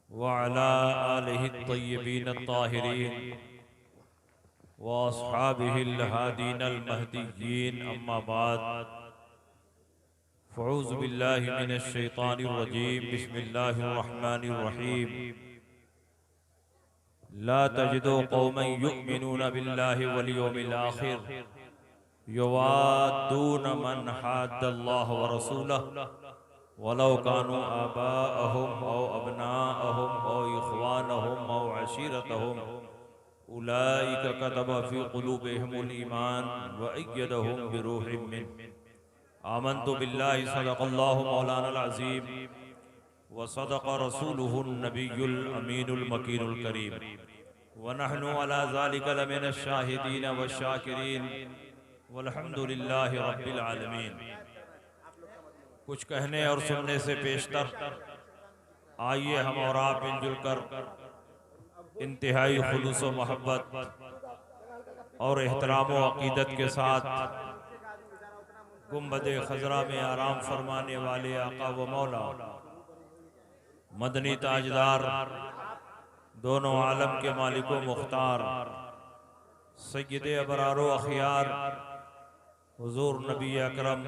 वअला आलिहि त्तय्यबीन त्ताहिरीन व अस्हाबिहिल हादीनल महदीयीन अम्मा बाद फ़अऊज़ु बिल्लाहि मिनश शैतानिर रजीम बिस्मिल्लाहिर रहमानिर रहीम ला तजिदु कौमन युमिनून बिल्लाहि वल यौमिल आखिर युवाद्दून मन हाद्दल्लाह व रसूलहु वलौ कानू आबाअहुम औ अबनाअहुम औ इख्वानहुम औ अशीरतहुम उलाइका कतब फी क़ुलूबिहिमुल ईमान व अय्यदहुम बिरूहिम मिन आमन्तु बिल्लाहि सदक़ल्लाहु मौलानल अज़ीम व सदक़ रसूलुहुन नबियुल अमीनुल मकीनुल करीम व नहनु अला ज़ालिका लमिनश शाहिदीन व शाकिरीन वल्हम्दुलिल्लाहि रब्बिल आलमीन। कुछ कहने और सुनने से पेशतर आइए हम और आप मिलजुल कर इंतहाई खुलूस व मोहब्बत और एहतराम व अक़ीदत के साथ गुंबद खजरा में आराम फरमाने वाले आका व मौला मदनी ताजदार दोनों आलम के मालिक व मुख्तार सय्यद अबरार व अखियार हुजूर नबी अकरम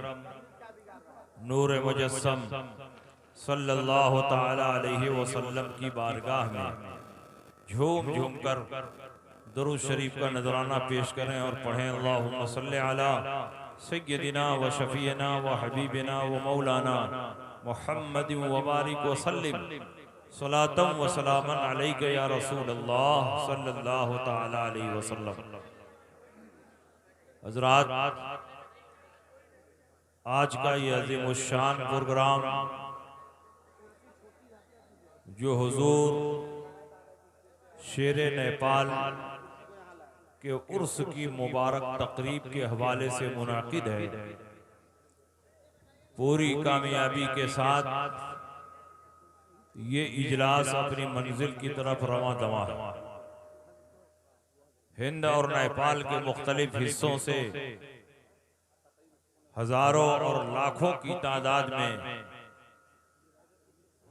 नूर मुजस्सम सल्लल्लाहु ताला अलैहि वसल्लम की बारगाह में झूम झूम कर दुरूद शरीफ का नजराना पेश करें और पढ़ें अल्लाहुम्मा सल्लि अला सय्यदिना व शफीना व हबीबिना व मौलाना मुहम्मद व बारिक व सल्लिम सलातम व सलामन अलैका या रसूल अल्लाह सल्लल्लाहु ताला अलैहि वसल्लम। हज़रात, आज का ये अज़ीमुश्शान प्रोग्राम जो हुजूर शेर नेपाल के उर्स की मुबारक तकरीब के हवाले से मुनाकिद है, पूरी कामयाबी के साथ ये इजलास अपनी मंजिल की तरफ रवां दवा है। हिंद और नेपाल के मुख्तलिफ हिस्सों से हजारों और लाखों की तादाद में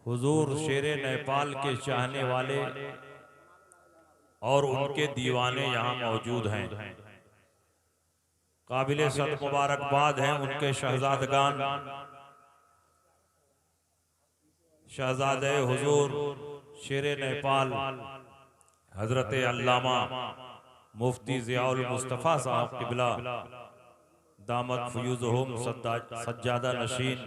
हुजूर शेरे नेपाल के चाहने वाले और उनके दीवाने यहाँ मौजूद हैं। काबिले सद मुबारकबाद हैं उनके शहजादगान, शहजादे हुजूर शेरे नेपाल हजरत अल्लामा मुफ्ती ज़ियाउल मुस्तफ़ा साहब क़िबला दामत फ़ुयूज़ुहुम सज्जादा नशीन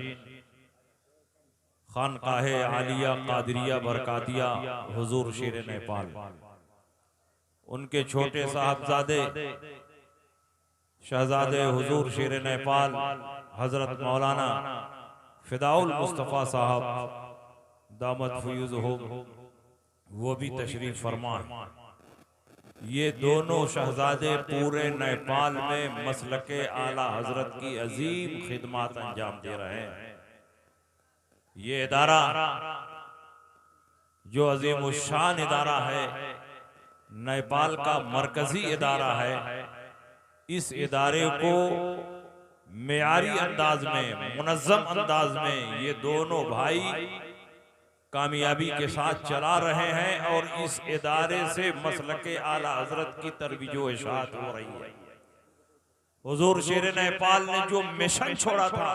खानकाहे आलिया कादरिया बरकातिया हुजूर शेर नेपाल, उनके छोटे साहबजादे शहजादे हुजूर शेर नेपाल हजरत मौलाना फ़िदाउल मुस्तफ़ा साहब दामत फ़ुयूज़ुहुम वो भी तशरीफ़ फरमा है। ये दोनों शहजादे पूरे नेपाल में मसलके आला हजरत की अजीम खिदमत अंजाम दे रहे हैं। ये इदारा जो अजीमुश्शान इदारा है, नेपाल का मरकजी इदारा है, इस इदारे को मेयारी अंदाज में, मुनज़्ज़म अंदाज में ये दोनों भाई कामयाबी के साथ चला रहे हैं और इस इदारे से मसलके आला हजरत की तरबियो इशाअत हो रही है। हुजूर शेर नेपाल ने जो मिशन छोड़ा था,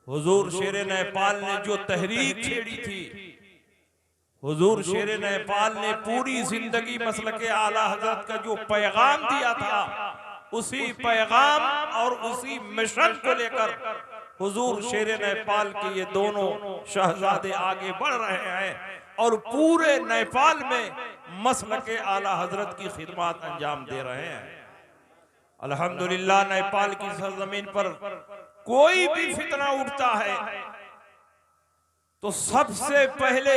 हुजूर शेर नेपाल ने जो तहरीक छेड़ी थी, हुजूर शेर नेपाल ने पूरी जिंदगी मसलके आला हजरत का जो पैगाम दिया था, उसी पैगाम और उसी मिशन को लेकर हुजूर शेर नेपाल के ये दोनों शहजादे आगे बढ़ रहे हैं और पूरे नेपाल में मसलके आला हजरत की खिदमत अंजाम दे रहे हैं। अल्हम्दुलिल्लाह, नेपाल की सरजमीन पर कोई भी फितना उठता है तो सबसे पहले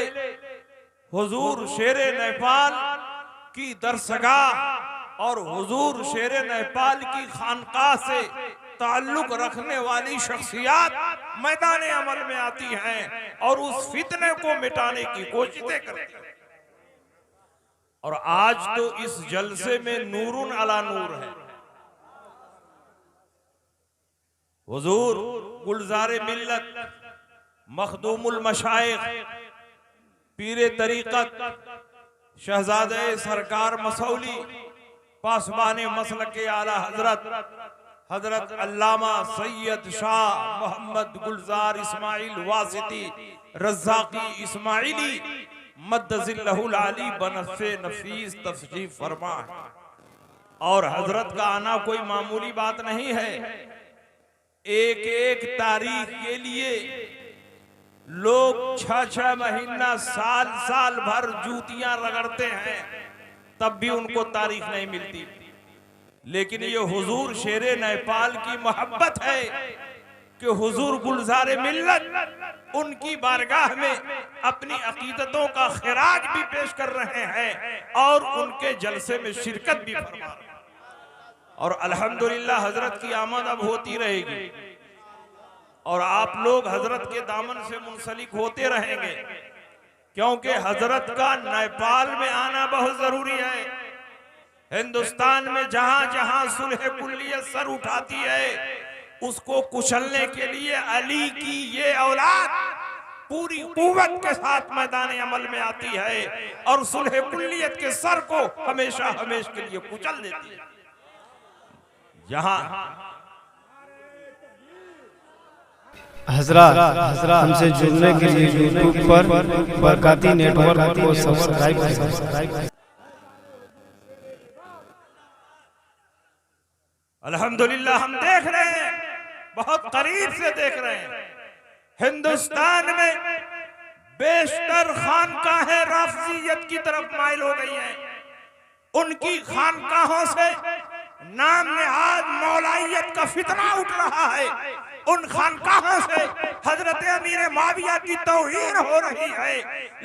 हुजूर शेर नेपाल की दरसगाह और हुजूर शेर नेपाल की खानकाह से ताल्लुक रखने वाली शख्सियत मैदान अमल में आती हैं और उस फितने को मिटाने की कोशिशें करती हैं। और आज तो इस जलसे में नूरुन अला नूर है। हुजूर गुलज़ारे मिल्लत मखदूमुल मशाइख पीरे तरीक़त शहजादे सरकार मसौली पासबान मसलक के आला हजरत अल्लामा सैयद शाह मोहम्मद गुलजार इस्माइल वासिती रज़्ज़ाक़ी इस्माइली मद्दज़िल्लहुल आली बनफ़े नफीस तशरीफ फरमा है। और हजरत का आना कोई मामूली बात नहीं है। एक एक तारीख के लिए लोग 6-6 महीना साल भर जूतियां रगड़ते हैं, तब भी उनको तारीख नहीं मिलती। लेकिन ये हुजूर शेरे नेपाल की मोहब्बत है कि हुजूर गुलजारे मिल्लत उनकी बारगाह में अपनी अकीदतों का खिराज भी पेश कर रहे हैं और उनके जलसे में शिरकत भी फरमा रहे हैं। और अल्हम्दुलिल्लाह हजरत की आमद अब होती रहेगी और आप लोग हजरत के दामन से मुंसलिक होते रहेंगे, क्योंकि हजरत का नेपाल में आना बहुत जरूरी है। हिंदुस्तान में जहां जहां सुलह कुल्लियत सर उठाती है, उसको कुचलने के लिए अली की ये औलाद पूरी कुव्वत के साथ मैदान अमल में आती है और सुलह कुल्लियत के सर को हमेशा हमेशा के लिए कुचल देती है। जहां हजरत हमसे जुड़ने के लिए यूट्यूब पर बरकाती नेटवर्क को सब्सक्राइब करें। अल्हम्दुलिल्लाह हम देख रहे हैं, बहुत करीब से देख रहे हैं, हिंदुस्तान में बेशतर खानकाहें राफिजियत की तरफ माइल हो गई हैं। उनकी खानकाहों से नाम नेहाद मौलाइयत का फितना उठ रहा है। उन खानकाहों से हजरत अमीर माविया की तौहीन हो रही है।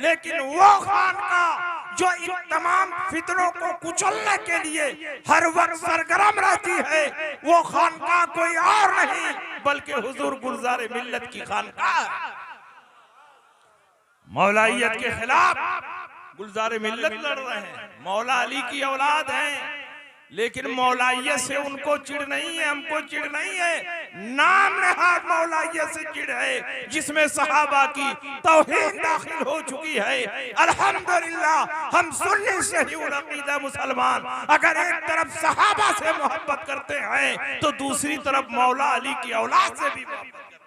लेकिन वो खानकाह जो इन तमाम फितनों को कुचलने के लिए हर वक्त सरगर्म रहती है, वो खानकाह कोई और नहीं बल्कि हुजूर गुलजार मिल्लत की खानकाह। मौलाइयत के खिलाफ गुलजार मिल्लत लड़ रहे हैं। मौला अली की औलाद हैं, लेकिन मौलाइयत से उनको चिढ़ नहीं है, हमको चिढ़ नहीं है। नाम नेहाद मौलाइयत से चिढ़ है जिसमें सहाबा की तौहीन दाखिल हो चुकी है। अल्हम्दुलिल्लाह हम सुन्नी सही अकीदा मुसलमान अगर एक तरफ सहाबा से मोहब्बत करते हैं तो दूसरी तरफ मौला अली की औलाद से भी मोहब्बत करते हैं।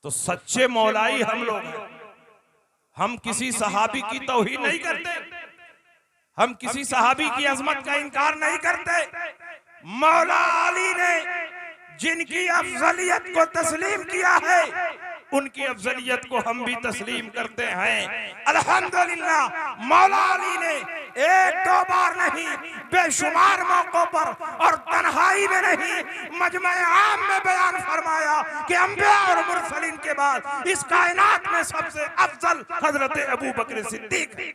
तो सच्चे मौलाई हम लोग हैं। हम किसी सहाबी की तौहीन नहीं करते, हम किसी सहाबी की अजमत का इनकार नहीं करते। मौला अली ने जिनकी अफजलियत को तस्लीम किया है, उनकी अफजलियत को हम भी तस्लीम करते हैं। अल्हम्दुलिल्लाह मौला अली ने एक दो बार नहीं, बेशुमार मौकों पर और तन्हाई में नहीं, मजमे आम में बयान फरमाया कि अंबिया और मुरसलीन के बाद इस कायनात में सबसे अफजल हजरत अबू बकर सिद्दीक है।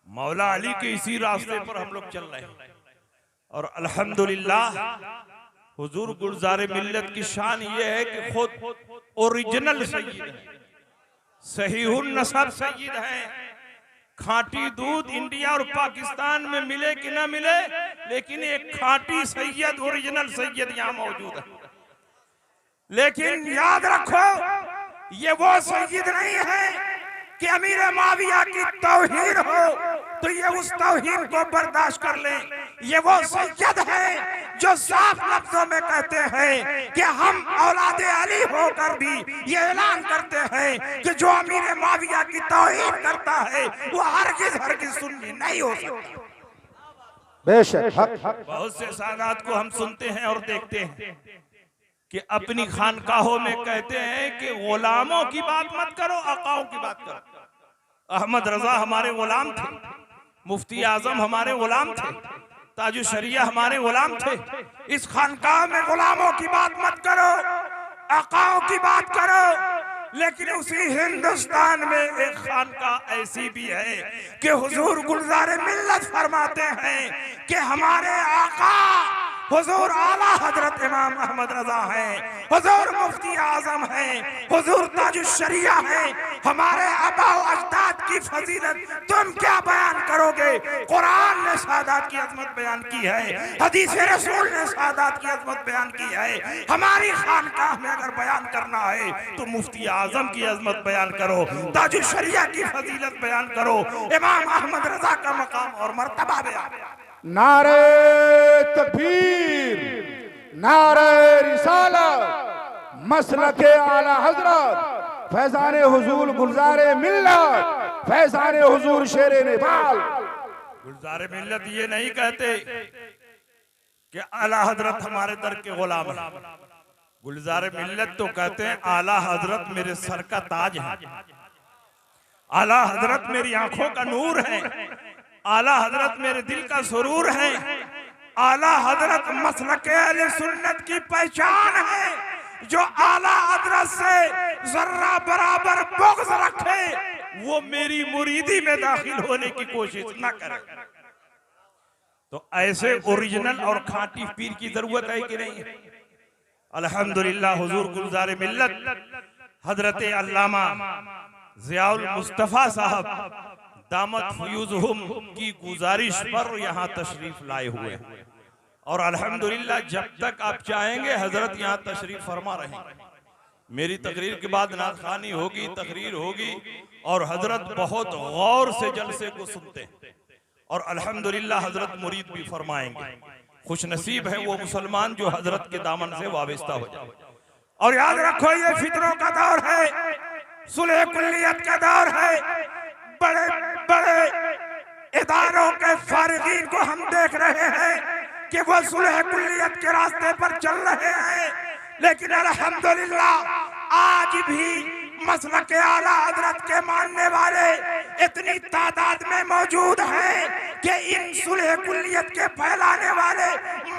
मौला अली के इसी रास्ते पर हम लोग चल रहे हैं और अल्हम्दुलिल्लाह हुजूर गुलजार मिल्लत की शान ये है कि खुद ओरिजिनल सय्यद है, सहीहुन नसब सय्यद है। खांटी दूध इंडिया और पाकिस्तान में मिले कि ना मिले, लेकिन एक खांटी सय्यद ओरिजिनल सय्यद यहाँ मौजूद है। लेकिन याद रखो, ये वो सय्यद नहीं है कि अमीर माविया की तौहीन हो तो ये उस तौहीन को बर्दाश्त कर ले। ये वो सय्यद है जो साफ लफ्जों में कहते हैं कि हम औलादे अली होकर भी ये ऐलान करते हैं कि जो अमीर माविया की तौहीन करता है वो हरगिज सुन्नी नहीं हो सकता। बेशक बहुत से सादात को हम सुनते हैं और देखते हैं कि अपनी खानकाहों में कहते हैं कि गुलामों की बात मत करो, आकाओं की बात करो। अहमद रजा हमारे गुलाम थे, मुफ्ती आजम हमारे गुलाम थे, ताजु शरिया हमारे गुलाम थे। इस खानकाह में गुलामों की बात मत करो, आकाओं की बात करो। लेकिन उसी हिंदुस्तान में एक खानकाह ऐसी भी है कि हुजूर गुलजार मिल्लत फरमाते हैं कि हमारे आका हुजूर आला हजरत इमाम अहमद रजा हैं, हुजूर मुफ्ती आजम हैं, हुजूर ताजुश्शरिया हैं। हमारे आबा व अजदाद की फजीलत तुम क्या बयान करोगे? कुरान ने सादात की अजमत बयान की है, हदीस रसूल ने सादात की अजमत बयान की है। हमारी खानकाह में अगर बयान करना है तो मुफ्ती आजम की अजमत बयान करो, ताजुश्शरिया की फजीलत बयान करो, इमाम अहमद रजा का मकाम और मर्तबा बयान। नारे तकबीर, नारे रिसालत, मसलके आला हजरत, फैजाने हुजूर गुलजारे मिल्लत, फैजाने हुजूर शेरे नेपाल। गुलजारे मिल्लत ये नहीं कहते कि आला हजरत हमारे दर के गुलाम हैं। गुलजारे मिल्लत तो कहते हैं आला हजरत मेरे सर का ताज है, आला हजरत मेरी आंखों का नूर है, आला हजरत मेरे दिल का सुरूर है, आला हजरत मसलके अहले सुन्नत की पहचान है। जो आला हजरत से जर्रा बराबर बुग़्ज़ रखे वो मेरी मुरीदी में दाखिल होने की कोशिश न करे। तो ऐसे ओरिजिनल और खाटी पीर की जरूरत है कि नहीं? अल्हम्दुलिल्लाह हुजूर गुलजारे मिल्लत हजरत अल्लामा ज़ियाउल मुस्तफा साहब दामत फयूज़हुम की गुजारिश पर यहाँ तशरीफ लाए हुए हैं और अल्हम्दुलिल्लाह जब तक आप चाहेंगे हजरत यहाँ तशरीफ फरमा रहेंगे। मेरी तकरीर के बाद नाज़खानी होगी, तकरीर होगी और हजरत बहुत गौर से जलसे को सुनते हैं और अल्हम्दुलिल्लाह हजरत मुरीद भी फरमाएंगे। खुश नसीब है वो मुसलमान जो हजरत के दामन से वाबस्ता हो जाए। और याद रखो ये फितरों का दौर है, सुलह कुल्लियत का दौर है। बड़े बड़े इदारों के फारिगीन को हम देख रहे हैं कि वो सुलह कुल्लियत के रास्ते पर चल रहे हैं, लेकिन अल्हम्दुलिल्लाह आज भी मसलके आला हजरत के मानने वाले इतनी तादाद में मौजूद हैं कि इन सुलह कुल्लियत के फैलाने वाले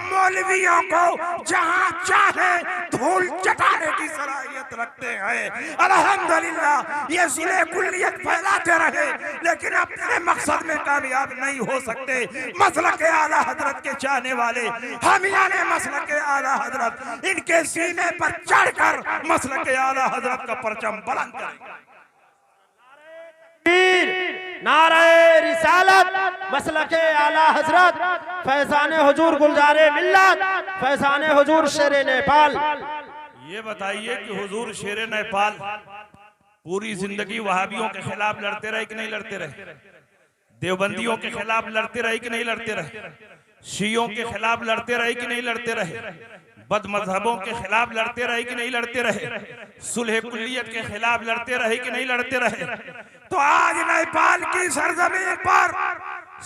मौलवियों को जहां चाहे धूल चटाने की सलाहियत रखते हैं। अल्हम्दुलिल्लाह ये सुलह कुल्लियत फैलाते रहे लेकिन अपने मकसद में कामयाब नहीं हो सकते। मसलके आला हजरत के चाहने वाले हामियाने मसलके आला हजरत इनके सीने पर चढ़कर मसलके आला हजरत का परचम बुलंद करेंगे। नारे रिसालत, मसलके आला हजरत, फैजाने हुजूर गुलजारे मिल्लत, फैजाने हुजूर शेरे नेपाल। ये बताइए कि हुजूर शेरे नेपाल पूरी जिंदगी वहाबियों के खिलाफ लड़ते रहे कि नहीं लड़ते रहे? देवबंदियों के खिलाफ लड़ते रहे कि नहीं लड़ते रहे? शियों के खिलाफ लड़ते रहे कि नहीं लड़ते रहे? बद मजहबों के खिलाफ लड़ते रहे कि नहीं लड़ते रहे? सुलह कुल्लियत के खिलाफ लड़ते रहे कि नहीं लड़ते रहे? तो आज नेपाल की सरजमीन पर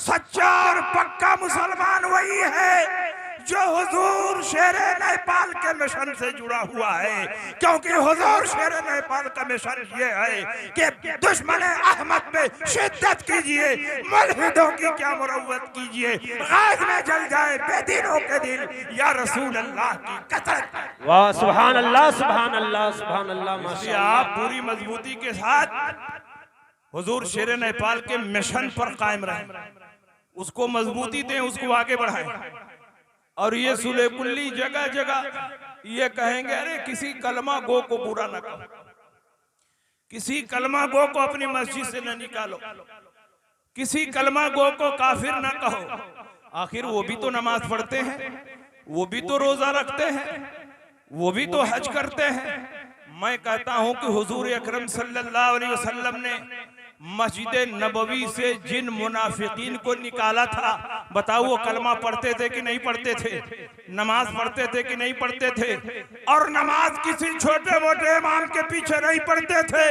सच्चा और पक्का मुसलमान वही है जो हुजूर शेरे नेपाल के मिशन से जुड़ा हुआ है, क्योंकि हुजूर शेरे नेपाल का मिशन ये है कि दुश्मन अहमद पे शिद्दत कीजिए, मुल्हिदों की क्या मुरव्वत कीजिए, गाज में जल जाए बेदीनों के दिल, या रसूल अल्लाह की कसरत। वाह सुभान अल्लाह, सुभान अल्लाह, सुभान अल्लाह। माशाअल्लाह। आप पूरी मजबूती के साथ हुजूर शेरे नेपाल के मिशन पर कायम रहें, उसको मजबूती दें, उसको आगे बढ़ाएं। और ये सुलह कुल्ली जगह जगह ये कहेंगे अरे किसी कलमा गो को बुरा न कहो, किसी कलमा गो को अपनी मस्जिद से न निकालो, किसी कलमा गो को काफिर न कहो। आखिर वो भी तो नमाज पढ़ते हैं, वो भी तो रोजा रखते हैं, वो भी तो हज करते हैं। मैं कहता हूं कि हुजूर अकरम सल्लल्लाहु अलैहि वसल्लम ने मस्जिद नबवी से जिन मुनाफिकीन को निकाला था, बताओ वो कलमा पढ़ते थे कि नहीं पढ़ते थे? नमाज पढ़ते थे कि नहीं पढ़ते थे? और नमाज किसी छोटे मोटे इमाम के पीछे नहीं पढ़ते थे,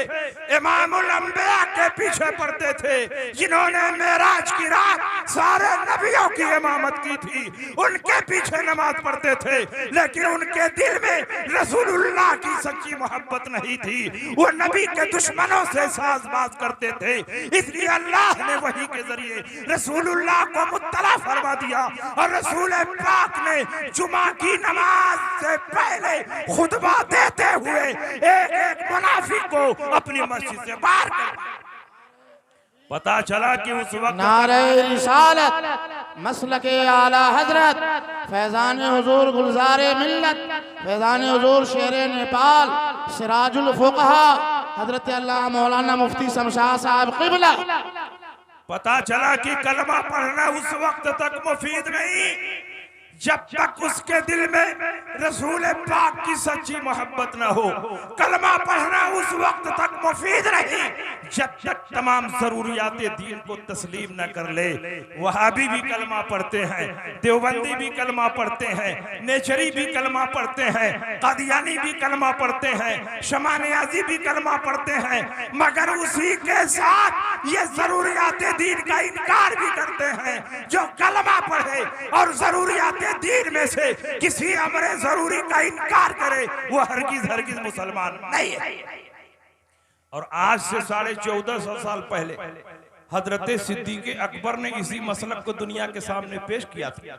इमामुल अंबिया के पीछे पढ़ते थे, जिन्होंने मेराज की रात सारे नबियों की इमामत की थी, उनके पीछे नमाज पढ़ते थे। लेकिन उनके दिल में रसूलुल्लाह की सच्ची मोहब्बत नहीं थी, वो नबी के दुश्मनों से साजबाज करते थे। इसलिए अल्लाह ने वही के जरिए रसूलुल्लाह को मुत्तला फरमा दिया और रसूल पाक ने जुमा की नमाज से पहले खुतबा देते हुए एक एक मुनाफिक को अपनी मस्जिद से बाहर कर पता चला कि उस वक्त नारे रिसालत मसलके आला हजरत फैजान हुजूर गुलजार मिल्लत फैजान हुजूर शेर नेपाल सिराजुल फुकहा हजरत अल्लाह मौलाना मुफ्ती शमशाद साहब क़िबला। पता चला कि कलमा पढ़ना उस वक्त तक मुफीद नहीं जब तक उसके दिल में रसूल पाक की सच्ची मोहब्बत न हो। कलमा पढ़ना उस वक्त तक मुफीद नहीं जब तक तमाम जरूरियात दीन को तस्लीम न कर ले। वहाबी भी कलमा पढ़ते हैं, देवबंदी भी कलमा पढ़ते हैं, नेचरी भी कलमा पढ़ते हैं, कादियानी भी कलमा पढ़ते हैं, शमानियाजी भी कलमा पढ़ते हैं, मगर उसी के साथ ये जरूरियात दीन का इनकार भी करते हैं। जो कलमा पढ़े और जरूरियात दीन में से किसी अमरे जरूरी का इनकार करे वो हरगिज मुसलमान नहीं है। और आज से 1450 साल पहले हजरत सिद्दीक़ अकबर ने इसी मसलक को दुनिया के सामने पेश किया था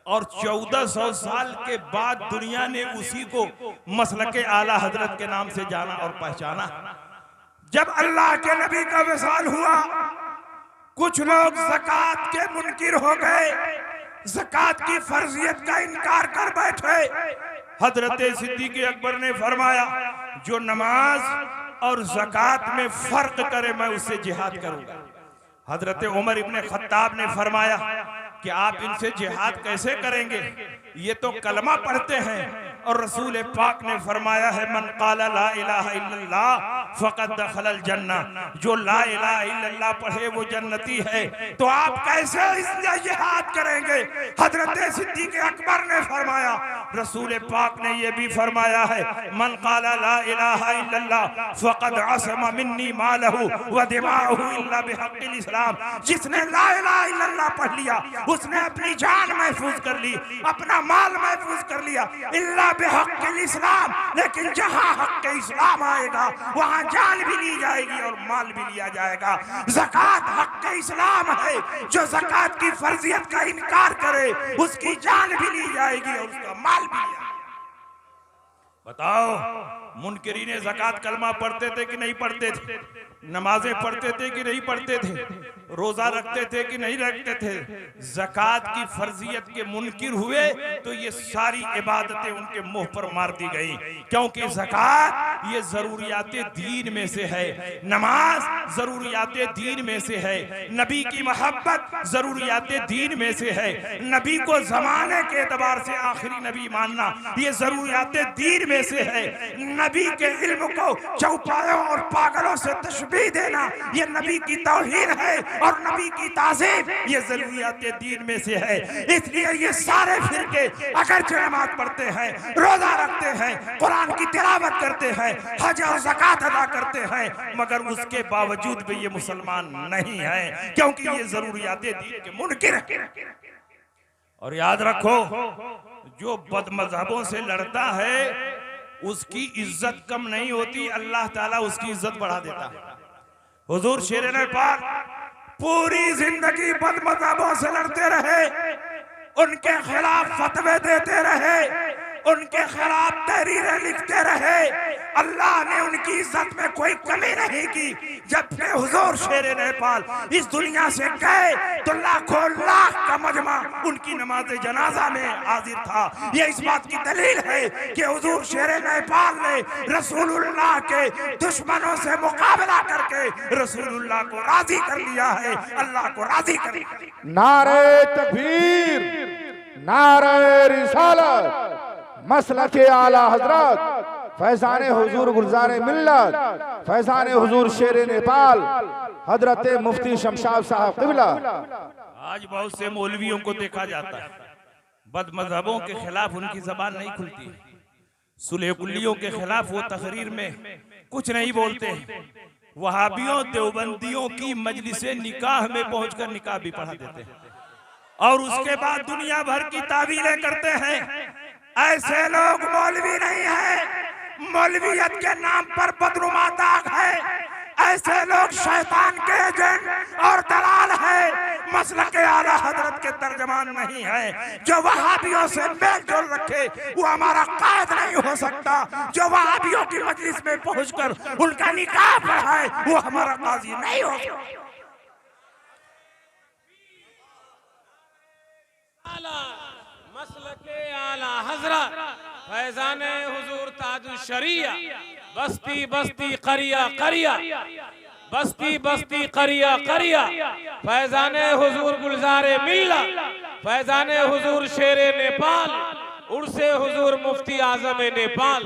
और 1400 साल के बाद दुनिया ने उसी को मसलक आला हजरत के नाम से जाना और पहचाना। जब अल्लाह के नबी का विसाल हुआ कुछ लोग ज़कात के मुनकिर हो गए, ज़कात की फर्जियत का इनकार कर बैठे। हजरत सिद्दीक़ अकबर ने फरमाया जो नमाज और ज़कात में फर्क करे मैं उससे जिहाद करूंगा। हजरत उमर इब्ने खत्ताब ने फरमाया कि आप इनसे जिहाद कैसे करेंगे, ये तो कलमा पढ़ते हैं। और रसूल पाक ने फरमाया है मन क़ाला ला इलाहा इल्लल्लाह फ़क़द दख़लल जन्ना, जो ला इलाहा इल्लल्लाह पढ़े वो जन्नती है। तो आप कैसे इससे जिहाद करेंगे? हजरत सिद्दीक़ अकबर ने फरमाया, रसूल पाक ने ये भी फरमाया है मन क़ाला ला इलाहा इल्लल्लाह फ़क़द असमा मिन्नी मालहु व दिमाअहु इल्ला बिहक़्क़िल इस्लाम। जिसने ला इलाहा इल्लल्लाह पढ़ लिया उसने अपनी जान महफूज कर ली, अपना माल महफूज कर लिया, इल्ला बिहक़्क़िल इस्लाम। लेकिन जहां हक़ इस्लाम आएगा वहां जान भी ली जाएगी और माल भी लिया जाएगा। ज़कात हक़ इस्लाम है, जो ज़कात की फर्जियत का इनकार करे उसकी जान भी ली जाएगी और उसका माल भी लिया। बताओ मुनकिरीने ज़कात कलमा पढ़ते थे कि नहीं पढ़ते थे? नमाजें पढ़ते थे कि नहीं पढ़ते थे? रोजा रखते थे कि नहीं रखते थे? ज़कात की फर्जियत के मुनकिर हुए तो ये सारी इबादतें उनके मुंह पर मार दी गई, क्योंकि ज़कात ये जरूरियात दीन में से है, नमाज जरूरियात दीन में से है, नबी की मोहब्बत जरूरियात दीन में से है, नबी को जमाने के एतबार से आखिरी नबी मानना ये जरूरियात दीन में से है, नबी के इल्म को चौपायों और पागलों से तशबीह देना ये नबी की तौहीन है और नबी की ताज़ीम ये ज़रूरियात दीन में से है। इसलिए ये सारे फिरके अगर नमाज पढ़ते हैं, रोजा रखते हैं, कुरान की तिलावत करते हैं, हज और ज़कात अदा करते हैं, मगर उसके बावजूद भी ये मुसलमान नहीं है, क्योंकि ये ज़रूरियात दीन के मुनकिर है। और याद रखो जो बदमज़हबों से लड़ता है उसकी इज्जत कम नहीं होती, अल्लाह ताला उसकी इज्जत बढ़ा देता है। हुजूर शेर नेपाल पूरी जिंदगी बदमज़हबों से लड़ते रहे, उनके खिलाफ फतवे देते रहे, उनके खिलाफ तहरीरें लिखते रहे। अल्लाह ने उनकी इज्जत में कोई कमी नहीं की। जब से हुजूर शेर नेपाल इस दुनिया से गए तो लाखों लाख का मजमा उनकी नमाज जनाजा में हाजिर था। ये इस बात की दलील है कि हुजूर शेर नेपाल ने रसूलुल्लाह के दुश्मनों से मुकाबला करके रसूलुल्लाह को राजी कर लिया है, अल्लाह को राजी कर लिया। नारे तकबीर, नारे रिसालत, मसलके आला हजरत फैजान हुजूर गुलजार मिल्लत फैजान हुजूर शेर नेपाल हजरत मुफ्ती शमशाद साहब क़िबला। आज बहुत से मौलवियों को देखा जाता है बदमज़हबों के खिलाफ उनकी जबान नहीं खुलती, सुलह कुल्लियों के खिलाफ वो तकरीर में कुछ नहीं बोलते। वहाबियों देवबंदियों की मजलिसे निकाह में पहुंचकर निकाह भी पढ़ा देते हैं और उसके बाद दुनिया भर की तावीलें करते हैं। ऐसे लोग मौलवी नहीं है, मौलवियत के नाम पर बदनुमा दाग है। ऐसे लोग शैतान के एजेंट और दलाल है, मसलके आला हजरत के तर्जमान नहीं है। जो वहाबियों से मेल जोल रखे वो हमारा कायद नहीं हो सकता। जो वहाबियों की मजलिस में पहुंचकर उनका निकाह पढ़ाए वो हमारा काजी नहीं हो सकता। मसलके आला हजरत फैजान हुजूर ताजुश शरिया बस्ती बस्ती करिया करिया बस्ती बस्ती करिया करिया फैजान हुजूर गुलजारे मिल्लत फैजान हुजूर शेरे नेपाल उर्से हुजूर मुफ्ती आजम नेपाल।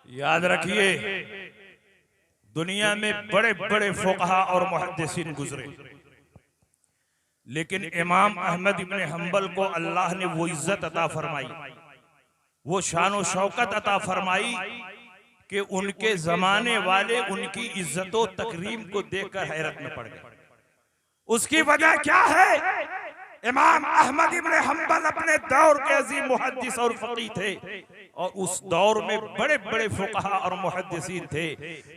याद रखिए, दुनिया में बड़े बड़े फुक़हा और मुहद्दिसीन गुजरे, लेकिन इमाम अहमद इब्न हंबल को अल्लाह ने वो इज्जत अता फरमाई, वो शान और शौकत अता फरमाई कि उनके जमाने वाले उनकी इज्जत और तकरीम को देखकर हैरत में पड़ गए। उसकी वजह क्या है? इमाम अहमद इब्न हंबल अपने दौर के अजीम मुहद्दिस और फकीह थे, और उस दौर में बड़े बड़े फुक़हा और मुहद्दिसीन थे,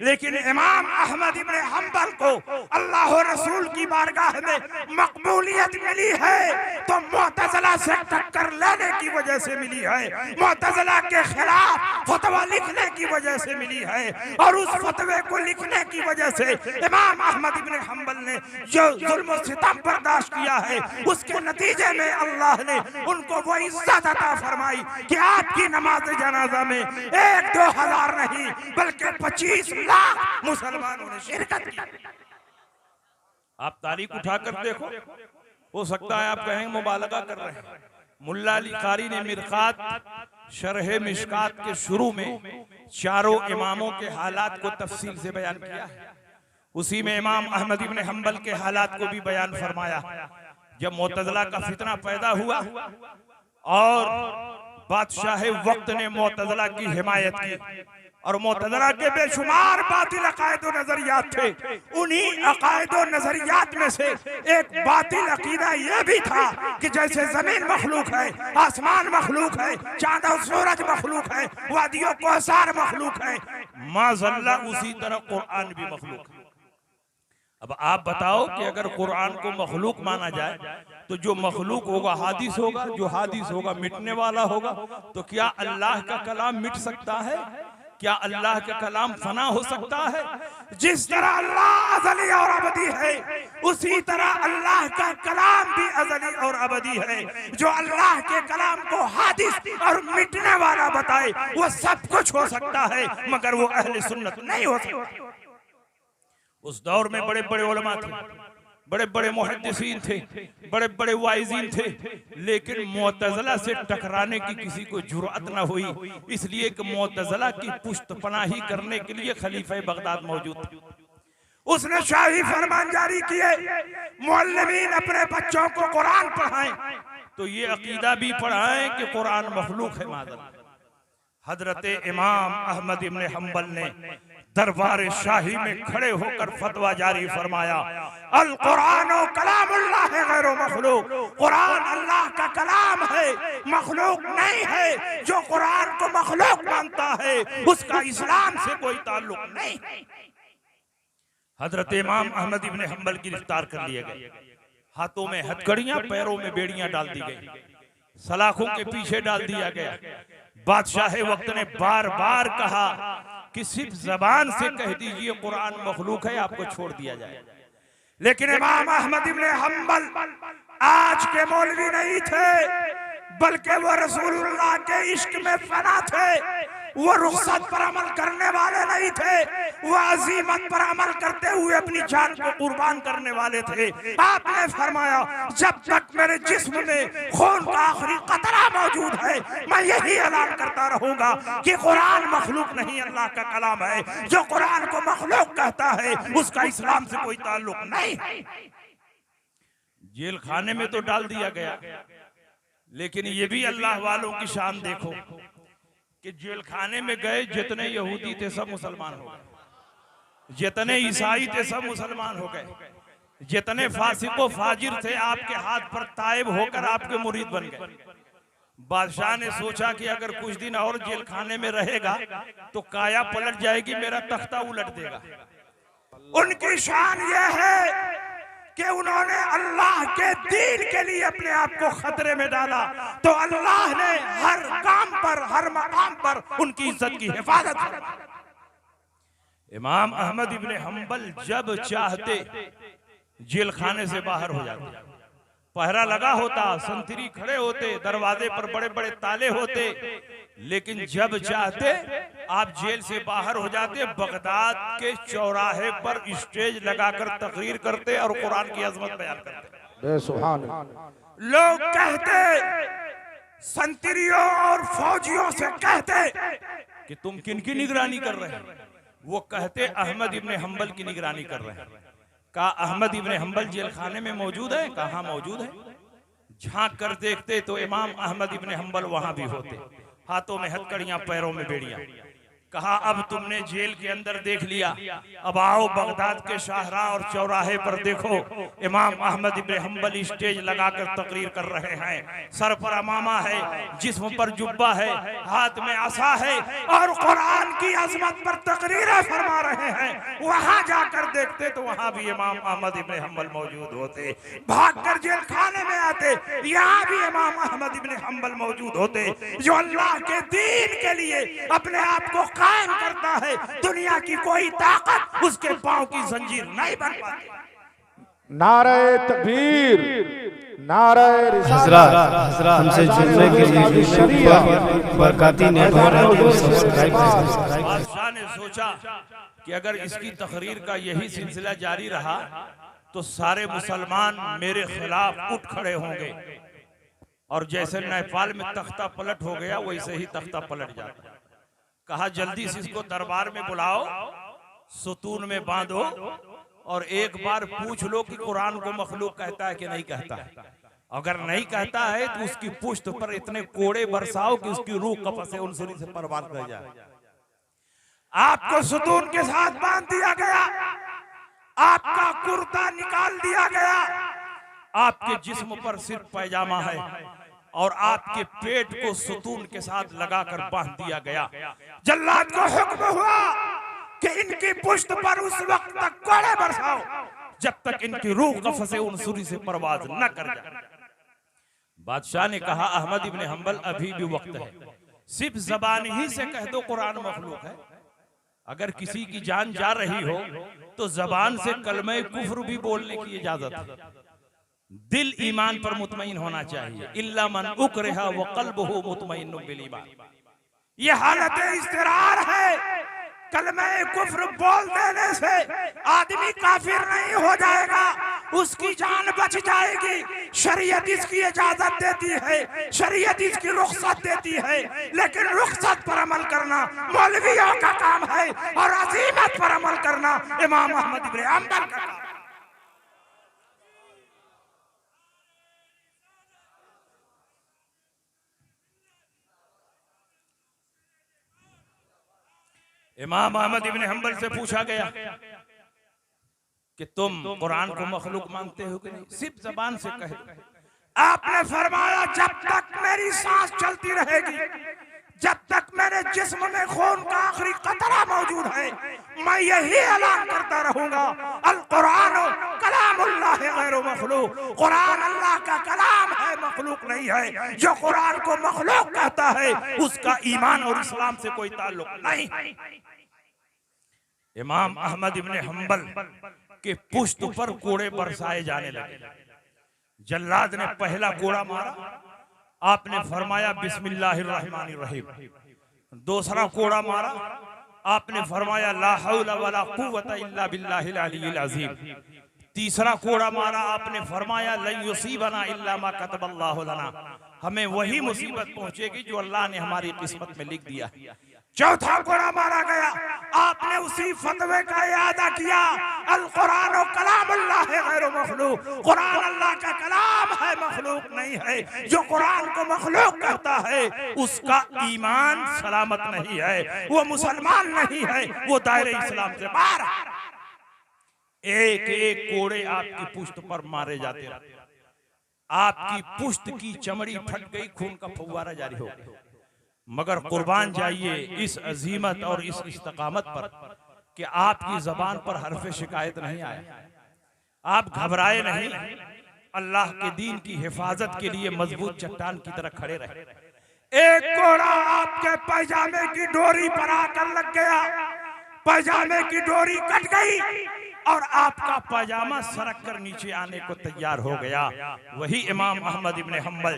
लेकिन इमाम अहमद इब्न हंबल को अल्लाह और रसूल की बारगाह में मकबूलियत मिली है तो मुअतज़िला से टक्कर लेने की वजह से मिली है, मुअतज़िला के खिलाफ फतवा लिखने की वजह से मिली है, और उस फतवे को लिखने की वजह से इमाम अहमद इब्न हंबल ने जो जुल्म और सितम बर्दाश्त किया है, उसके नतीजे में अल्लाह ने उनको वो इज्जत अता फरमाई कि आपकी नमाज जनाजा में 1-2 हजार नहीं बल्कि 25 लाख मुसलमानों ने शिरकत की। आप तारीख उठाकर देखो, हो सकता है आप कहें मुबालगा कर रहे हैं। मुल्ला अली कारी ने मिरकात शरह मिशकात के शुरू में चारों इमामों के हालात को तफसील से बयान किया है। उसी में इमाम अहमद इब्न हंबल के हालात को भी बयान फरमाया। जब मुअतज़िला का फितना पैदा हुआ और बादशाह वक्त ने मुअतज़िला की हिमायत की, और मुअतज़िला के बेशुमार बातिल अकायद और नजरियात थे, उन्हीं अकायद और नजरियात में से एक बातिल अकीदा यह भी था कि जैसे जमीन मखलूक है, आसमान मखलूक है, चांद और सूरज मखलूक है, वादियों कोसार मखलूक है, माज़अल्लाह उसी तरह कुरान भी मखलूक है। अब आप बताओ कि अगर कुरान को मखलूक माना जाए तो जो मखलूक होगा हादिस होगा, जो हादिस होगा मिटने वाला होगा, तो क्या अल्लाह का कलाम मिट सकता है? क्या अल्लाह का कलाम फना हो सकता है? जिस तरह अल्लाह अज़ली और अबदी है, उसी तरह अल्लाह का कलाम भी अज़ली और अबदी है। जो अल्लाह के कलाम को हादिस और मिटने वाला बताए वो सब कुछ हो सकता है, मगर वो अहले सुन्नत नहीं हो सकता। उस दौर में बड़े बड़े उलमा थे, बड़े बड़े मुहद्दिसीन थे, बड़े बड़े वाइज़ीन थे, लेकिन मुअतज़िला से टकराने की किसी को जुर्अत न हुई, इसलिए कि मुअतज़िला की पुश्त पनाही करने के लिए खलीफा बगदाद मौजूद थे। उसने शाही फरमान जारी किए, मुअल्लिमीन अपने बच्चों को कुरान पढ़ाएं, तो ये अकीदा भी पढ़ाएं कि कुरान मखलूक है। माज़अल्लाह हजरत इमाम अहमद इब्न हंबल ने दरबार शाही में खड़े होकर फतवा जारी फरमाया, अल कुरान कलामुल्लाह गैर मखलूक, कुरान अल्लाह का कलाम है, मखलूक नहीं है। जो कुरान को मखलूक मानता है उसका इस्लाम से कोई ताल्लुक नहीं। हजरत इमाम अहमद इब्न हंबल गिरफ्तार कर लिए गए, हाथों में हथकड़ियां, पैरों में बेड़ियां डाल दी गई, सलाखों के पीछे डाल दिया गया। बादशाह वक्त ने बार बार कहा कि सिर्फ जबान से कह दीजिए कुरान मखलूक है, आपको छोड़ दिया जाए। लेकिन इमाम अहमद इब्न हंबल आज के मौलवी नहीं थे, बल्कि वो रसूलुल्लाह के इश्क में फना थे। वो रुखसत पर अमल करने वाले नहीं थे, वो अजीमत पर अमल करते हुए अपनी जान को कुर्बान करने वाले थे। आपने फरमाया, जब तक मेरे जिस्म में खून का आखिरी कतरा मौजूद है, मैं यही ऐलान करता रहूंगा कि कुरान मखलूक नहीं, अल्लाह का कलाम है। जो कुरान को मखलूक कहता है उसका इस्लाम से कोई ताल्लुक नहीं। जेल खाने में तो डाल दिया गया, लेकिन ये भी अल्लाह वालों की शान देखो कि जेल खाने में गए जितने यहूदी थे सब मुसलमान हो गए, जितने ईसाई थे सब मुसलमान हो गए, जितने फासिको फाजिर थे आपके हाथ पर ताइब होकर आपके मुरीद बन गए। बादशाह ने सोचा कि अगर कुछ दिन और जेल खाने में रहेगा तो काया पलट जाएगी, मेरा तख्ता उलट देगा। उनकी शान यह है कि उन्होंने अल्लाह के दीन के लिए अपने आप को खतरे में डाला, तो अल्लाह ने हर काम पर, हर मकाम पर उनकी इज्जत की हिफाजत की। इमाम अहमद इब्न हंबल जब चाहते जेल खाने से बाहर हो जाते, पहरा लगा होता, संतरी खड़े होते, दरवाजे पर बड़े बड़े ताले होते, लेकिन जब चाहते आप जेल से बाहर हो जाते, बगदाद के चौराहे पर स्टेज लगाकर तकरीर करते और कुरान की अजमत बयान करते। सुभान। लोग कहते, संतरियों और फौजियों से कहते कि तुम किनकी निगरानी कर रहे हैं? वो कहते अहमद इब्ने हंबल की निगरानी कर रहे हैं। कहा अहमद इब्ने हंबल जेल खाने में मौजूद है? कहा मौजूद है। झांक कर देखते तो इमाम अहमद इब्ने हंबल वहां भी होते, हाथों में हथकड़ियां, पैरों में बेड़ियां। कहा अब तुमने जेल के अंदर देख लिया, अब आओ बगदाद के शाहराह और चौराहे पर देखो, इमाम अहमद इब्ने हंबल स्टेज लगाकर तकरीर कर रहे हैं। सर पर अमामा है, जिस्म पर जुब्बा है, हाथ में आसा है और कुरान की अजमत पर तकरीरें फरमा रहे हैं। वहां जाकर देखते तो वहां भी इमाम अहमद इब्ने हंबल मौजूद होते। भागकर जेल खाने में आते, यहाँ भी इमाम अहमद इब्ने हंबल मौजूद होते, जो अल्लाह के दीन के लिए अपने आप को कायम करता है। दुनिया की कोई ताकत उसके पांव की जंजीर नहीं बन पाती। नारे तकबीर, नारे हजरत हमसे जुड़ने के लिए यूट्यूब पर बरकाती नेटवर्क को सब्सक्राइब करें। बादशाह ने सोचा कि अगर इसकी तकरीर का यही सिलसिला जारी रहा तो सारे मुसलमान मेरे खिलाफ उठ खड़े होंगे, और जैसे नेपाल में तख्ता पलट हो गया वैसे ही तख्ता पलट जाता। कहा जल्दी से इसको दरबार में बुलाओ, सुतून में बांधो और एक बार पूछ लो कि कुरान को मखलूक कहता है कि नहीं कहता है। अगर नहीं कहता है तो उसकी पुश्त पर इतने कोड़े बरसाओ कि उसकी रूह कफसे उनसुरी से परवान कर जाए। आपको सुतून के साथ बांध दिया गया, आपका कुर्ता निकाल दिया गया, आपके जिस्म पर सिर्फ पैजामा है और आपके पेट को सुतून के साथ लगाकर बांध दिया गया। जल्लाद को हुक्म हुआ कि इनकी पुश्त पर उस वक्त तक कोड़े बरसाओ जब तक इनकी रूह कफसे उनसुरी से परवाज न कर जाए। बादशाह ने कहा अहमद इब्ने हंबल अभी भी वक्त है, सिर्फ जबान ही से कह दो कुरान मखलूक है। अगर किसी की जान जा रही हो तो जबान से कलमे कुफ्र भी बोलने की इजाजत है। दिल ईमान पर मुतमईन होना चाहिए। इल्ला मन उकरिहा व क़ल्बुहु मुतमइन्नुन बिल ईमान। ये हालत इस्तरार है। कलमे कुफ्र बोल देने से आदमी काफिर नहीं हो जाएगा, उसकी जान बच जाएगी। शरीयत इसकी इजाजत देती है, शरीयत इसकी रुखसत देती है, लेकिन रुखसत पर अमल करना मौलवियों का काम है और अजीमत पर अमल करना इमाम अहमद इब्ने हंबल का काम। इमाम अहमद इब्ने हंबल से पूछा गया कि तुम कुरान को मखलूक मानते हो कि नहीं? सिर्फ जबान से कहे। आपने फरमाया जब तक मेरी सांस चलती रहेगी, जब तक मेरे जिस्म में खून का आखिरी कतरा मौजूद है, मैं यही ऐलान करता रहूंगा, अल कुरान कलामुल्लाह गैर मखलूक। कुरान अल्लाह का कलाम है, मखलूक नहीं है। जो कुरान को मखलूक कहता है उसका ईमान और इस्लाम से कोई ताल्लुक नहीं। इमाम अहमद इब्ने हंबल के पुश्त पर कोड़े बरसाए जाने लगे। जल्लाद ने पहला कोड़ा मारा, आपने फरमाया बिस्मिल्लाहिर्रहमानिर्रहीम। दूसरा कोड़ा मारा, आपने फरमाया ला हौला वला कुव्वता इल्ला बिल्लाहिल अलीय्यिल अज़ीम। तीसरा कोड़ा मारा, आपने फरमाया लन युसीबना इल्ला मा कतबल्लाहु लना। हमें वही मुसीबत पहुंचेगी जो अल्लाह ने हमारी किस्मत में लिख दिया। चौथा कोड़ा मारा गया, आपने उसी फतवे का इयादा किया, अल कुरान कलामुल्लाह गैर मखलूक। कुरान अल्लाह का कलाम है, मखलूक नहीं है। जो कुरान को मखलूक कहता है उसका ईमान सलामत नहीं है, वो मुसलमान नहीं है, वो दायरे इस्लाम से बाहर। एक एक कोड़े आपकी पुश्त पर मारे जाते रहे, आपकी पुश्त की चमड़ी फट गई, खून का फव्वारा जारी हो गया। मगर कुर्बान जाइए इस अजीमत और इस इस्तकामत पर कि आपकी जबान पर हरफ शिकायत नहीं आया, आप घबराए नहीं, अल्लाह के दीन की हिफाजत के लिए मजबूत चट्टान की तरह खड़े रहे। एक कोड़ा आपके पैजामे की डोरी पर आकर लग गया, पैजामे की डोरी कट गई और आपका पाजामा सरक कर नीचे आने को तैयार हो गया। वही इमाम अहमद इब्ने हम्बल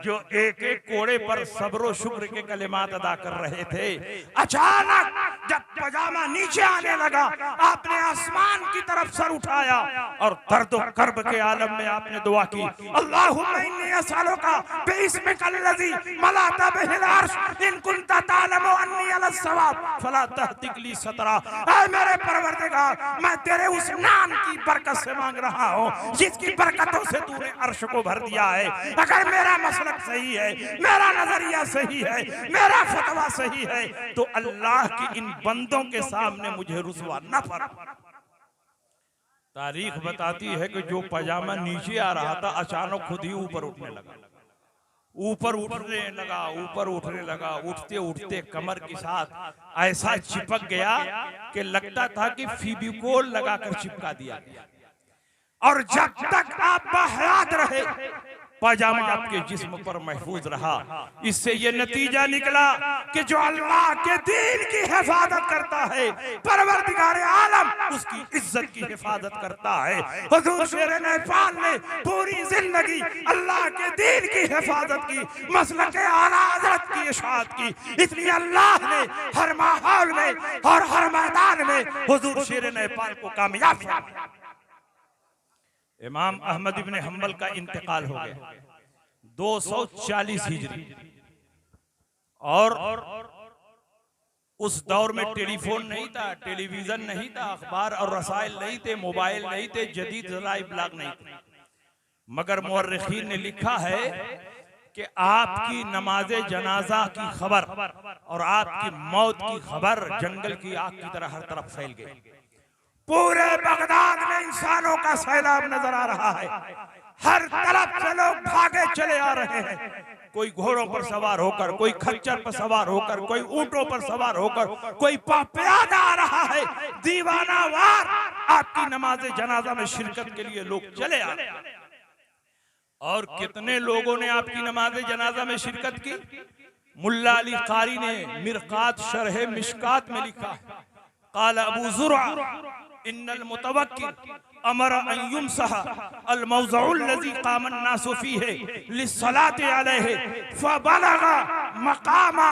जो एक एक कोड़े पर सब्र शुक्र के कलिमात अदा कर रहे थे, अचानक जब पाजामा नीचे आने लगा आपने आसमान की तरफ सर उठाया और दर्द और कर्ब के आलम में आपने दुआ की, अल्लाहुम्मा इन्नी असअलुका बिइस्मिकल्लज़ी मलाता बिहिल अर्श इन कुन्ता तालमु अन्नी अला सवाब फला तहतिक ली सतरा। ऐ मेरे परवरदिगार, मैं तेरे उस नाम की बरकत से मांग रहा हूँ जिसकी बरकतों से तूने अर्श को भर दिया है। अगर मेरा मसलक सही है, मेरा नजरिया सही है, मेरा फतवा सही है, तो अल्लाह की इन बंदों के सामने मुझे रुसवा न फरमा। तारीख बताती है कि जो पजामा नीचे आ रहा था अचानक खुद ही ऊपर उठने लगा, ऊपर उठने लगा, ऊपर उठने लगा। उठते उठते कमर के साथ ऐसा चिपक गया कि लगता था कि फेविकोल लगाकर चिपका दिया गया। और जब तक आप बहयात रहे पाजामा आपके जिस्म पर महफूज रहा। इससे ये नतीजा निकला कि जो अल्लाह के दीन की हिफाजत करता है, परवरदिगार आलम उसकी इज्जत की हिफाजत करता है। हुजूर शेर नेपाल ने पूरी जिंदगी अल्लाह के दीन की हिफाजत की, मसलक आला हज़रत की इशाअत की। इसलिए अल्लाह ने हर माहौल में और हर मैदान में हुजूर शेर नेपाल को कामयाब किया। इमाम अहमद इब्ने हम्बल का इंतकाल हो गया 240 हिजरी। और उस दौर में टेलीफोन नहीं था, टेलीविजन नहीं था, अखबार और रसायल नहीं थे, मोबाइल नहीं थे, जदीद ज़राए इब्लाग नहीं थे। मगर मुअर्रिखीन ने लिखा है कि आपकी नमाज़े जनाजा की खबर और आपकी मौत की खबर जंगल की आग की तरह हर तरफ फैल गई। पूरे बगदाद में इंसानों का सैलाब नजर आ रहा है, हर तरफ से लोग भागे चले आ रहे हैं। कोई घोड़ों पर सवार होकर, कोई खच्चर पर सवार होकर, कोई ऊंटों पर सवार होकर, कोई पापयादा आ रहा है। दीवाना वार आपकी नमाज जनाजा में शिरकत के लिए लोग चले आ रहे हैं। और कितने लोगों ने आपकी नमाज जनाजा में शिरकत की? मुल्ला अली कारी ने मिरकात शरह मिशकात में लिखा है, क़ाल अबू ज़ुरअ इन्नल मुतवक्किल अमर अन युमसह अल मौज़उल लज़ी क़ामन नासु फ़ीहि लिस्सलाति अलैहि फ़बलग़ मक़ामा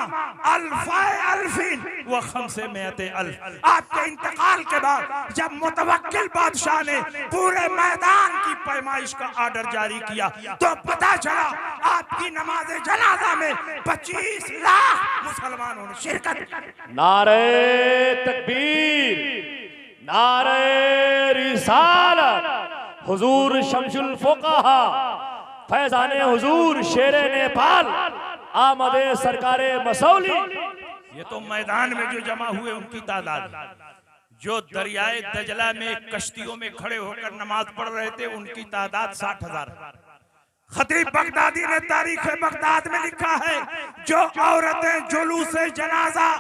अल्फ़िन व ख़म्समिअति अल्फ़। आपके इंतकाल के बाद जब मुतवक्किल बादशाह ने पूरे मैदान की पैमाइश का ऑर्डर जारी किया तो पता चला आपकी नमाज जनाजा में 25 लाख मुसलमानों ने शिरकत की। नारे तकबीर, नारे रिसालत, हुजूर शमसुल फुक़हा फैज़ाने हुजूर शेरे नेपाल आमदे सरकारे मसौली। ये तो मैदान में जो जमा हुए उनकी तादाद, जो दरियाए दजला में कश्तियों में खड़े होकर नमाज पढ़ रहे थे उनकी तादाद 60,000। खतीब बगदादी ने तारीख बगदाद में लिखा है, जो औरतें जुलूसे जनाजा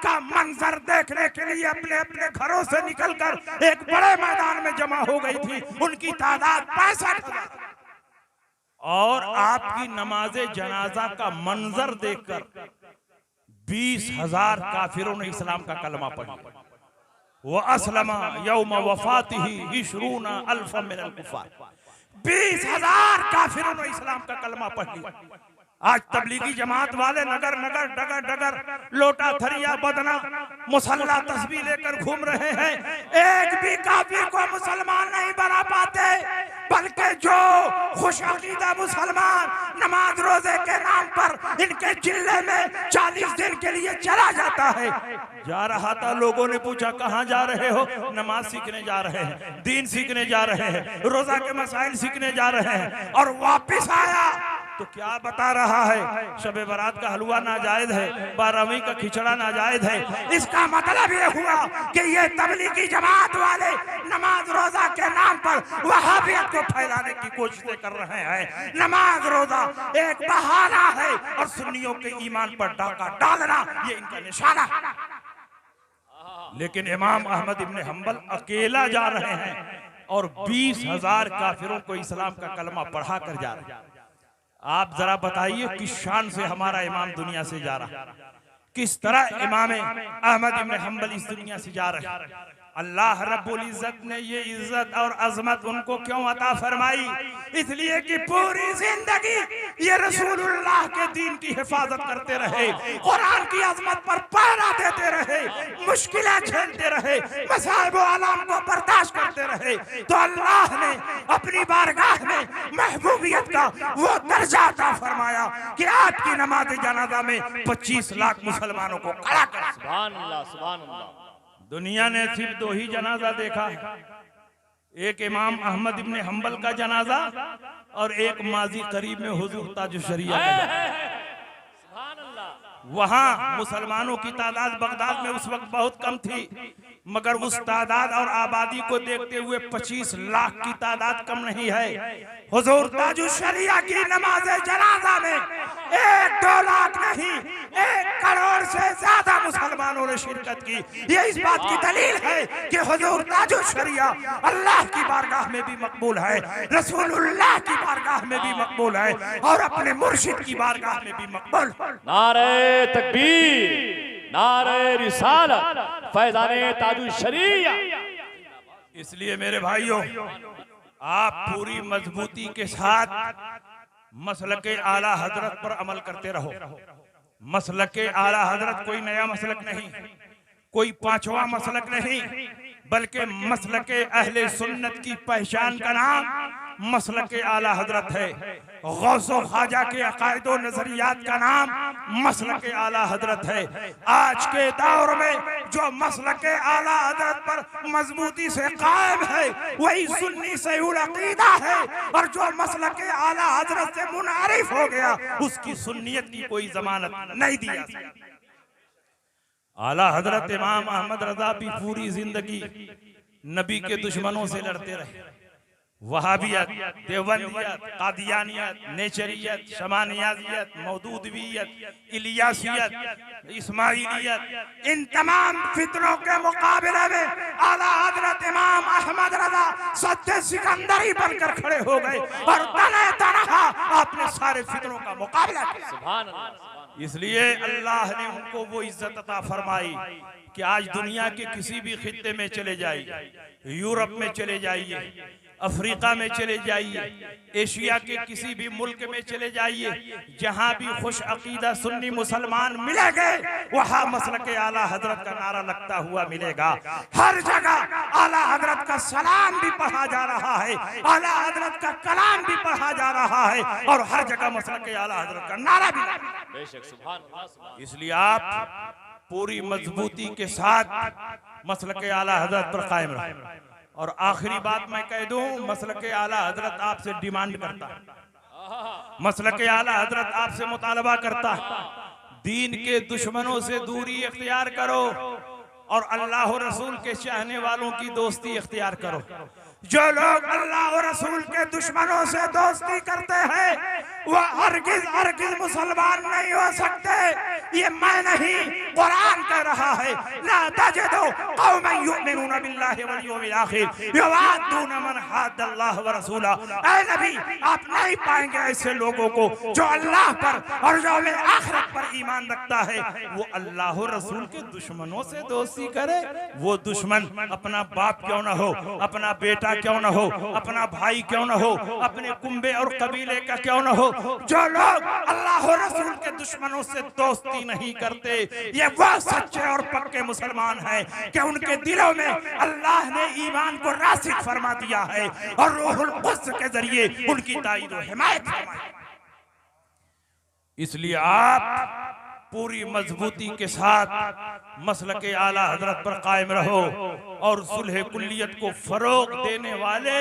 का मंजर देखने के लिए अपने अपने घरों से निकलकर एक बड़े मैदान में जमा हो गई थी, उनकी तादाद 65,000। और आपकी नमाजे जनाजा का मंजर देखकर 20,000 काफिरों ने इस्लाम का कलमा पढ़ा। वो असलमा यौम वफातिही 20 अल्फ मिनल कुफार, 20,000 काफिरों ने इस्लाम का कलमा पढ़ लिया। आज तबलीगी जमात वाले नगर नगर डगर डगर लोटा थरिया बदना मुसल्ला तस्बीह लेकर घूम रहे हैं। एक भी काफिर को मुसलमान नहीं बना पाते, बल्कि जो खुश अकीदा मुसलमान नमाज रोजे के नाम पर इनके जिले में 40 दिन के लिए चला जाता है। जा रहा था, लोगों ने पूछा कहाँ जा रहे हो? नमाज सीखने जा रहे हैं, दीन सीखने जा रहे हैं, रोजा के मसाइल सीखने जा रहे हैं। और वापिस आया तो क्या बता रहा है? शबे बारात का हलवा नाजायज है, 12वीं का खिचड़ा नाजायज है। इसका मतलब ये हुआ कि ये तबलीगी जमात वाले नमाज रोजा के नाम पर वहाबियत को फैलाने की कोशिशें कर रहे हैं। नमाज रोजा एक बहाना है और सुन्नियों के ईमान पर डाका डालना ये इनका निशाना है। लेकिन इमाम अहमद इब्ने हम्बल अकेला जा रहे हैं और 20,000 काफिरों को इस्लाम का कलमा पढ़ा कर जा रहे हैं। आप जरा बताइए किस शान से हमारा इमाम दुनिया से जा रहा है, किस तरह इमाम अहमद इब्ने हम्बल इस दुनिया से जा रहे हैं। अल्लाह रब्बुल इज्जत ने ये इज्जत और अजमत उनको क्यों अता फरमाई? इसलिए कि पूरी जिंदगी ये रसूलुल्लाह के दीन की हिफाजत करते रहे, कुरान की अजमत पर पहरा देते रहे, मुश्किलें झेलते रहे, मसाइब व आलाम को बर्दाश्त करते रहे। तो अल्लाह ने अपनी बारगाह में महबूबियत का वो दर्जा अता फरमाया कि आपकी नमाज जनाजा में 25 लाख मुसलमानों को खड़ा कर। सुभान अल्लाह, सुभान अल्लाह। दुनिया ने सिर्फ 2 ही जनाजा देखा है, एक इमाम अहमद इब्ने हंबल का जनाजा और एक माजी करीब में हुजूर ताजुशरिया का जनाजा। वहां मुसलमानों की तादाद बगदाद में उस वक्त बहुत कम थी, मगर उस तादाद और आबादी को देखते हुए 25 लाख की तादाद कम नहीं है। हुजूर ताजुशरिया की नमाज जनाजा में 1-2 लाख नहीं, 1 करोड़ से ज्यादा मुसलमानों ने शिरकत की। ये इस बात की दलील है कि हुजूर ताजुशरिया अल्लाह की बारगाह में भी मकबूल है, रसूलुल्लाह की बारगाह में भी मकबूल है और अपने मुर्शिद की बारगाह में भी मकबूल। नारे तकबीर, नारे रिसालत, फैज़ाने ताजुशरिया। इसलिए मेरे भाइयों, आप पूरी मजबूती के साथ मसलके आला हजरत पर अमल करते रहो। मसलके आला हजरत कोई नया मसलक नहीं, कोई 5वां मसलक नहीं, बल्कि मसलके अहले सुन्नत की पहचान का नाम मसलके आला हजरत है। गौसो ख्वाजा के अकायद व नजरियात का नाम मसलके आला हजरत है। आज के दौर में जो मसलके आला हजरत पर मजबूती से कायम है वही सुन्नी सयूल अकीदा है, और जो मसलके आला हजरत से मुनारिफ हो गया उसकी सुन्नियत की कोई जमानत नहीं दी जा सकती। आला हजरत इमाम अहमद रजा भी पूरी जिंदगी नबी के दुश्मनों से लड़ते रहे। वहाबियत, देवबंदियत, कादियानियत, नेचरियत, शमानियाजियत, मौदूदवियत, इलियासियत, इस्माइलियत, इन तमाम फितरों के मुकाबले में आला हजरत इमाम अहमद रजा सच्चे सिकंदरी बनकर खड़े हो गए और तने तनहा आपने सारे फितरों का मुकाबला किया। सुभान अल्लाह। इसलिए अल्लाह ने उनको वो इज्जत अता फरमाई कि आज दुनिया के किसी भी खित्ते में चले जाइए, यूरोप में चले जाइए, अफ्रीका में चले जाइए, एशिया के किसी भी मुल्क में चले जाइए, जहां भी खुश अकीदा सुन्नी मुसलमान मिलेंगे वहां मसलके आला हजरत का नारा लगता हुआ मिलेगा। हर जगह आला हजरत का सलाम भी पढ़ा जा रहा है, आला हजरत का कलाम भी पढ़ा जा रहा है, और हर जगह मसलके आला हजरत का नारा भी लगा। बेशक, सुभान अल्लाह। इसलिए आप पूरी मजबूती के साथ मसलके आला हजरत पर कायम रहे। और आखिरी बात मैं कह दूं, मसलके आला हजरत आपसे डिमांड करता है, मसलके आला हजरत आपसे मुतालबा करता है, दीन के दुश्मनों से दूरी इख्तियार करो और अल्लाह और रसूल के चाहने वालों की दोस्ती इख्तियार करो। जो लोग अल्लाह और रसूल के दुश्मनों से दोस्ती करते हैं वह हरगिज मुसलमान नहीं हो सकते। ये मैं नहीं, कुरान कह रहा है, ला तजिदु कौमन युमिनूना बिल्लाहि वल यौमिल आखिर युवाद्दूना मन हाद्दल्लाह व रसूला। ऐ नबी, आप नहीं पाएंगे ऐसे लोगों को जो अल्लाह पर और यौम आखिरत पर ईमान रखता है वो अल्लाह और रसूल के दुश्मनों से दोस्ती करे। वो दुश्मन अपना बाप क्यों ना हो, अपना बेटा क्यों ना हो, अपना भाई क्यों ना हो, अपने कुंबे और कबीले का क्यों ना हो, जो लोग अल्लाह और रसूल के दुश्मनों से दोस्ती नहीं करते ये वो सच्चे और पक्के मुसलमान हैं कि उनके दिलों में अल्लाह ने ईमान को रासिख फरमा दिया है और रूहुल कुद्स के जरिए उनकी ताईद और हिमायत फरमाई। इसलिए आप पूरी मजबूती के साथ मसलके आला हजरत पर कायम रहो और सुलह कुल्लियत को फरोग देने वाले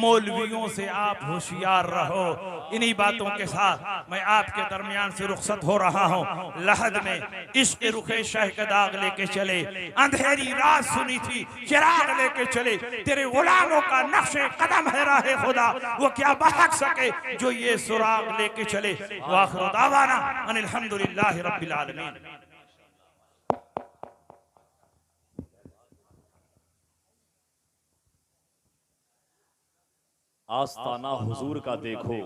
मौलवियों से आप होशियार रहो। इन्हीं बातों के साथ मैं आपके दरमियान से रुखसत हो रहा हूँ। लहद में इश्क रुखे शह का दाग लेके चले, अंधेरी रात सुनी थी चिराग लेके चले, तेरे गुलामों का नक्शे कदम है राहे खुदा, वो क्या बहक सके जो ये सुराग लेके चले। वाखिर दावाना अनिल हम्दुलिल्लाहि रब्बिल आलमीन। आस्ताना हुजूर का देखो,